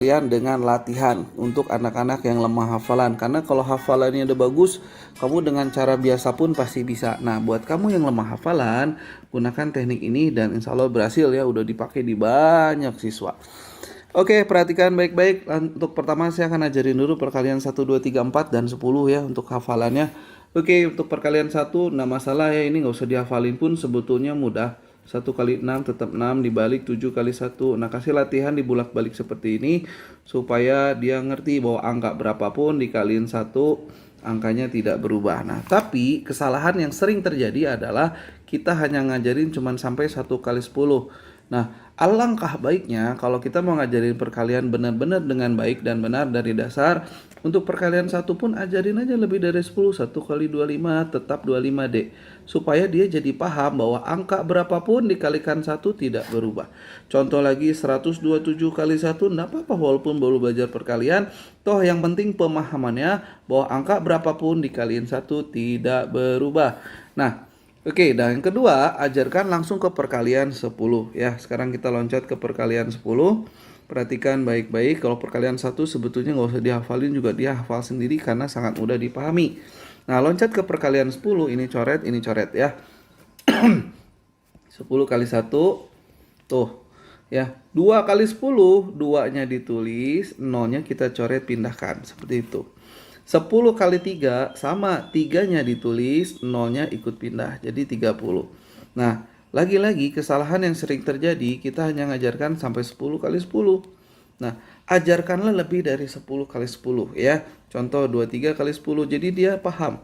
dengan latihan untuk anak-anak yang lemah hafalan. Karena kalau hafalannya udah bagus, kamu dengan cara biasa pun pasti bisa. Nah, buat kamu yang lemah hafalan, gunakan teknik ini dan insya Allah berhasil ya, udah dipakai di banyak siswa. Oke, perhatikan baik-baik. Untuk pertama saya akan ajarin dulu perkalian 1, 2, 3, 4, dan 10 ya untuk hafalannya. Oke, untuk perkalian 1, nah masalah ya, ini nggak usah dihafalin pun sebetulnya mudah. 1 kali 6 tetap 6 dibalik 7 kali 1. Nah, kasih latihan dibulak-balik seperti ini supaya dia ngerti bahwa angka berapapun dikaliin 1 angkanya tidak berubah. Nah, tapi kesalahan yang sering terjadi adalah kita hanya ngajarin cuman sampai 1 kali 10. Nah, alangkah baiknya kalau kita mau ngajarin perkalian benar-benar dengan baik dan benar dari dasar, untuk perkalian 1 pun ajarin aja lebih dari 10. 1 kali 25 tetap 25D. Supaya dia jadi paham bahwa angka berapapun dikalikan 1 tidak berubah. Contoh lagi 127 kali 1, enggak apa-apa walaupun baru belajar perkalian. Toh yang penting pemahamannya bahwa angka berapapun dikaliin 1 tidak berubah. Nah, oke, dan yang kedua, ajarkan langsung ke perkalian 10 ya. Sekarang kita loncat ke perkalian 10. Perhatikan baik-baik, kalau perkalian 1 sebetulnya nggak usah dihafalin, juga dia hafal sendiri karena sangat mudah dipahami. Nah, loncat ke perkalian 10, ini coret ya. 10 kali 1, tuh ya. 2 kali 10, 2-nya ditulis, 0-nya kita coret pindahkan, seperti itu. 10 kali 3 sama, 3-nya ditulis, 0-nya ikut pindah, jadi 30. Nah, lagi-lagi kesalahan yang sering terjadi, kita hanya ngajarkan sampai 10 kali 10. Nah, ajarkanlah lebih dari 10 kali 10 ya. Contoh 23 kali 10, jadi dia paham.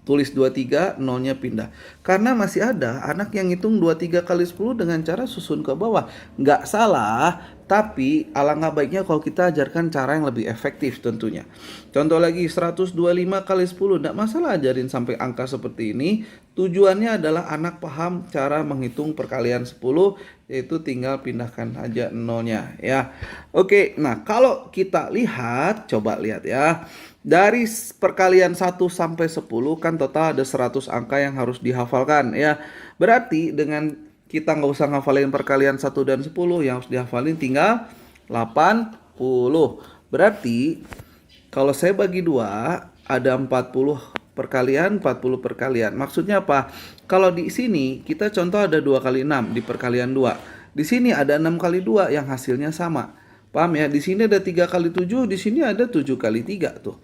Tulis 23, 0-nya pindah. Karena masih ada anak yang hitung 23 kali 10 dengan cara susun ke bawah. Nggak salah, tapi alangkah baiknya kalau kita ajarkan cara yang lebih efektif tentunya. Contoh lagi 125 kali 10, nggak masalah ajarin sampai angka seperti ini. Tujuannya adalah anak paham cara menghitung perkalian 10, yaitu tinggal pindahkan aja 0-nya ya. Oke, nah kalau kita lihat, coba lihat ya. Dari perkalian 1 sampai 10 kan total ada 100 angka yang harus dihafalkan ya. Berarti dengan kita nggak usah ngafalin perkalian 1 dan 10, yang harus dihafalin tinggal 80. Berarti kalau saya bagi 2 ada 40 perkalian, 40 perkalian. Maksudnya apa? Kalau di sini kita contoh ada 2 kali 6 di perkalian 2. Di sini ada 6 kali 2 yang hasilnya sama. Paham ya? Di sini ada 3 kali 7, di sini ada 7 kali 3 tuh.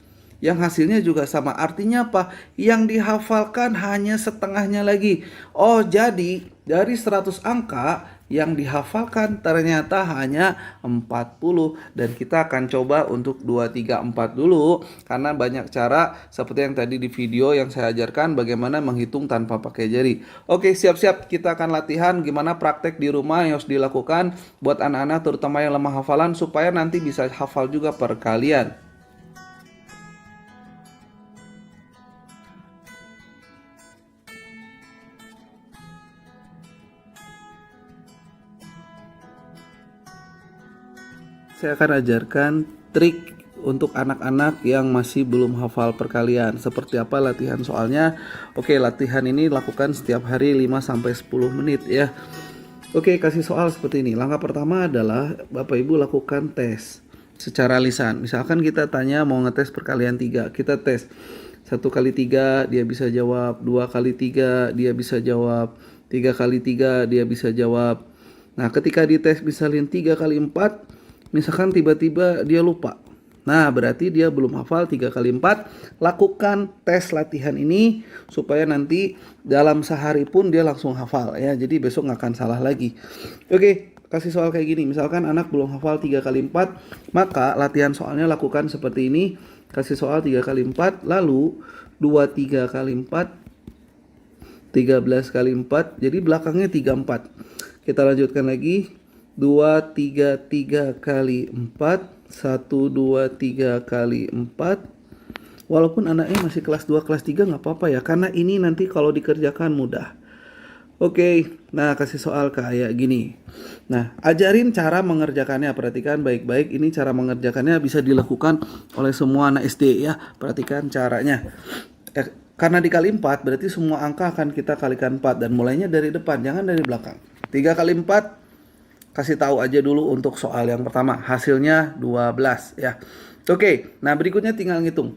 Yang hasilnya juga sama. Artinya apa? Yang dihafalkan hanya setengahnya lagi. Oh, jadi dari 100 angka yang dihafalkan ternyata hanya 40. Dan kita akan coba untuk 2, 3, 4 dulu. Karena banyak cara seperti yang tadi di video yang saya ajarkan bagaimana menghitung tanpa pakai jari. Oke, siap-siap. Kita akan latihan gimana praktek di rumah yang harus dilakukan buat anak-anak terutama yang lemah hafalan supaya nanti bisa hafal juga perkalian. Saya akan ajarkan trik untuk anak-anak yang masih belum hafal perkalian. Seperti apa latihan soalnya? Oke, latihan ini lakukan setiap hari 5-10 menit ya. Oke, kasih soal seperti ini. Langkah pertama adalah Bapak Ibu lakukan tes secara lisan. Misalkan kita tanya mau ngetes perkalian 3, kita tes 1 kali 3 dia bisa jawab, 2 kali 3 dia bisa jawab, 3 kali 3 dia bisa jawab. Nah, ketika dites misalnya 3 kali 4, misalkan tiba-tiba dia lupa. Nah, berarti dia belum hafal 3 kali 4. Lakukan tes latihan ini supaya nanti dalam sehari pun dia langsung hafal ya. Jadi besok nggak akan salah lagi. Oke, kasih soal kayak gini. Misalkan anak belum hafal 3 kali 4, maka latihan soalnya lakukan seperti ini. Kasih soal 3 kali 4, lalu 23 kali 4, 13 kali 4. Jadi belakangnya 34. Kita lanjutkan lagi. 2, 3, 3 kali 4, 1, 2, 3 kali 4. Walaupun anaknya masih kelas 2, kelas 3 nggak apa-apa ya, karena ini nanti kalau dikerjakan mudah. Oke, nah kasih soal kayak gini. Nah, ajarin cara mengerjakannya, perhatikan baik-baik. Ini cara mengerjakannya bisa dilakukan oleh semua anak SD ya, perhatikan caranya. Karena dikali 4, berarti semua angka akan kita kalikan 4. Dan mulainya dari depan, jangan dari belakang. 3 kali 4, kasih tahu aja dulu untuk soal yang pertama. Hasilnya 12 ya. Oke, nah berikutnya tinggal ngitung.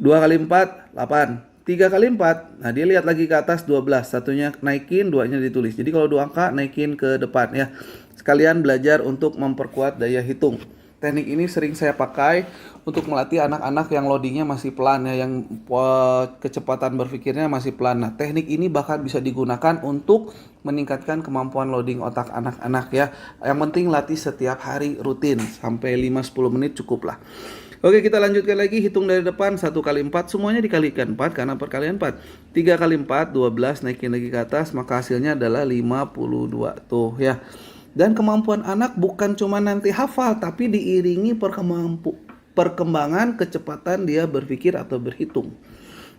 2 kali 4, 8. 3 kali 4, nah dia lihat lagi ke atas 12. Satunya naikin, duanya ditulis. Jadi kalau dua angka naikin ke depan ya. Sekalian belajar untuk memperkuat daya hitung. Teknik ini sering saya pakai untuk melatih anak-anak yang loadingnya masih pelan ya, yang kecepatan berpikirnya masih pelan. Nah, teknik ini bahkan bisa digunakan untuk meningkatkan kemampuan loading otak anak-anak ya. Yang penting latih setiap hari rutin sampai 5-10 menit cukup lah. Oke, kita lanjutkan lagi, hitung dari depan. 1 kali 4 semuanya dikalikan 4 karena perkalian 4. 3 kali 4 12, naikin lagi ke atas, maka hasilnya adalah 52. Tuh ya. Dan kemampuan anak bukan cuma nanti hafal, tapi diiringi perkembangan kecepatan dia berpikir atau berhitung.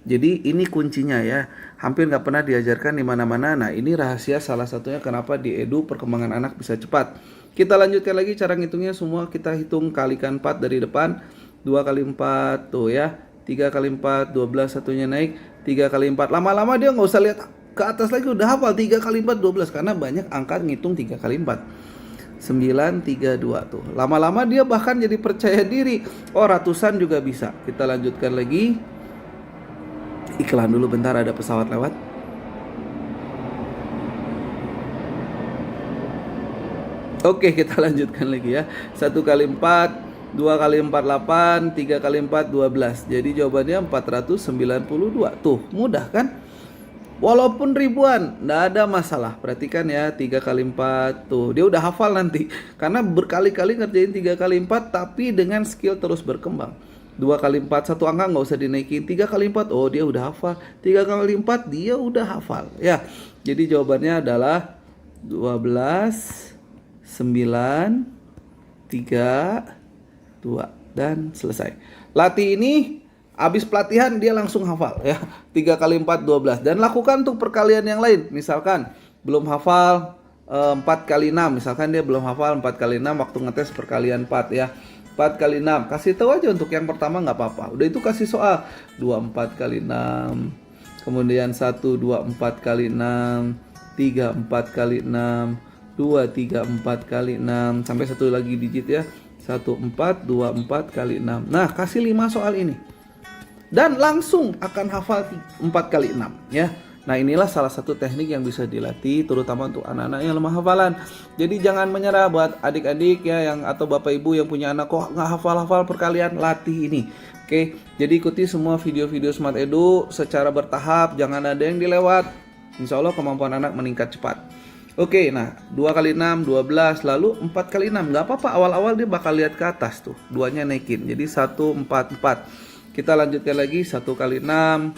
Jadi ini kuncinya ya. Hampir nggak pernah diajarkan di mana-mana. Nah, ini rahasia salah satunya kenapa di Edu perkembangan anak bisa cepat. Kita lanjutkan lagi cara ngitungnya, semua kita hitung kalikan 4 dari depan. 2 kali 4 tuh ya. 3 kali 4 12, satunya naik. 3 kali 4. Lama-lama dia nggak usah lihat ke atas lagi, udah hafal 3 kali 4 12 karena banyak angka ngitung 3 kali 4. 932 tuh. Lama-lama dia bahkan jadi percaya diri. Oh, ratusan juga bisa. Kita lanjutkan lagi. Iklan dulu bentar, ada pesawat lewat. Oke, kita lanjutkan lagi ya. 1 kali 4, 2 kali 4 8, 3 kali 4 12. Jadi jawabannya 492. Tuh, mudah kan? Walaupun ribuan, nggak ada masalah. Perhatikan ya, 3 kali 4 tuh. Dia udah hafal nanti. Karena berkali-kali ngerjain 3 kali 4 tapi dengan skill terus berkembang. 2 kali 4 satu angka nggak usah dinaikin. 3 kali 4, oh dia udah hafal. 3 kali 4 dia udah hafal. Ya, jadi jawabannya adalah 12, 9, 3, 2 dan selesai. Latih ini habis pelatihan dia langsung hafal ya. 3 kali 4 12 dan lakukan untuk perkalian yang lain. Misalkan belum hafal 4 kali 6, misalkan dia belum hafal 4 kali 6 waktu ngetes perkalian 4 ya. 4 kali 6, kasih tahu aja untuk yang pertama nggak apa-apa. Udah itu kasih soal 24 kali 6. Kemudian 1 2 4 kali 6, 3 4 kali 6, 2 3 4 kali 6 sampai satu lagi digit ya. 1 4 2 4 kali 6. Nah, kasih 5 soal ini. Dan langsung akan hafal 4 kali 6 ya. Nah, inilah salah satu teknik yang bisa dilatih terutama untuk anak-anak yang lemah hafalan. Jadi jangan menyerah buat adik-adik ya yang atau bapak ibu yang punya anak kok nggak hafal-hafal perkalian, latih ini. Oke, jadi ikuti semua video-video Smart Edu secara bertahap, jangan ada yang dilewat. Insya Allah kemampuan anak meningkat cepat. Oke, nah 2 kali 6 12, lalu 4 kali 6. Nggak apa-apa, awal-awal dia bakal lihat ke atas tuh, duanya naikin. Jadi 1 4 4. Kita lanjutkan lagi 1 kali 6,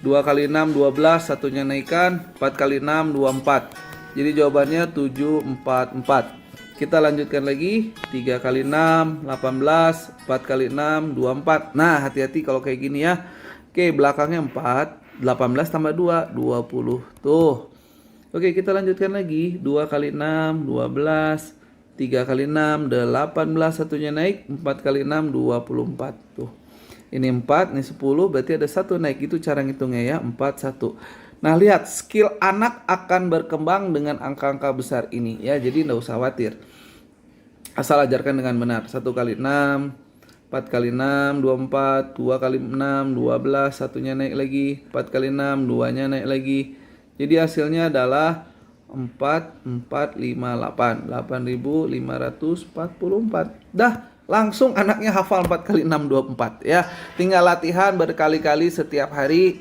2 kali 6 12, satunya naikkan. 4 kali 6 24. Jadi jawabannya 7 4 4. Kita lanjutkan lagi 3 kali 6 18, 4 kali 6 24. Nah, hati-hati kalau kayak gini ya. Oke, belakangnya 4, 18 tambah 2 20 tuh. Oke, kita lanjutkan lagi 2 kali 6 12, 3 kali 6 18, satunya naik. 4 kali 6 24 tuh. Ini 4, ini 10, berarti ada 1 naik. Itu cara ngitungnya ya, 4 1. Nah, lihat skill anak akan berkembang dengan angka-angka besar ini ya. Jadi enggak usah khawatir. Asal ajarkan dengan benar. 1 kali 6, 4 kali 6 24, 2 kali 6 12, satunya naik lagi. 4 kali 6, 2-nya naik lagi. Jadi hasilnya adalah 4458, 8544. Dah, langsung anaknya hafal 4 kali 6 24 ya. Tinggal latihan berkali-kali setiap hari